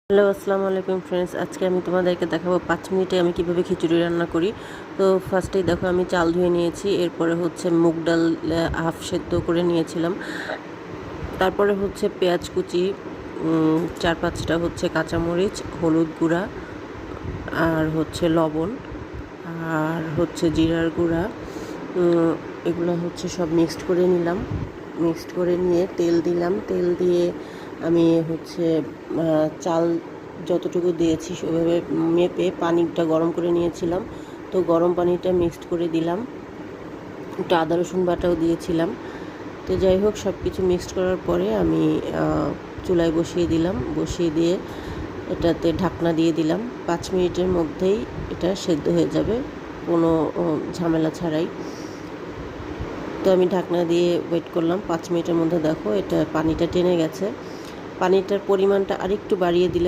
Hello, আসসালামু আলাইকুম friends. আজকে আমি তোমাদেরকে দেখাবো 5 মিনিটে আমি কিভাবে খিচুড়ি রান্না করি। তো ফার্স্টেই দেখো আমি চাল ধুয়ে নিয়েছি, এরপরে হচ্ছে মুগ ডাল হাফ সেদ্ধ করে নিয়েছিলাম। তারপরে হচ্ছে পেঁয়াজ কুচি, 4-5টা হচ্ছে কাঁচামরিচ, হলুদ গুঁড়া, আর হচ্ছে লবণ, আর হচ্ছে জিরার গুঁড়া, এগুলো হচ্ছে সব মিক্সড করে নিলাম। মিক্সড করে নিয়ে তেল দিলাম। তেল দিয়ে আমি হচ্ছে চাল যতটুকু দিয়েছি সেভাবে মেপে পানিটা গরম করে নিয়েছিলাম। তো গরম পানিটা মিক্সড করে দিলাম, একটু আদা রসুন বাটাও দিয়েছিলাম। তো যাই হোক, সব কিছু মিক্সড করার পরে আমি চুলায় বসিয়ে দিলাম। বসিয়ে দিয়ে এটাতে ঢাকনা দিয়ে দিলাম। 5 মিনিটের মধ্যেই এটা সেদ্ধ হয়ে যাবে, কোনো ঝামেলা ছাড়াই। তো আমি ঢাকনা দিয়ে ওয়েট করলাম। 5 মিনিটের মধ্যে দেখো এটা পানিটা টেনে গেছে। পানিটার পরিমাণটা আরেকটু বাড়িয়ে দিলে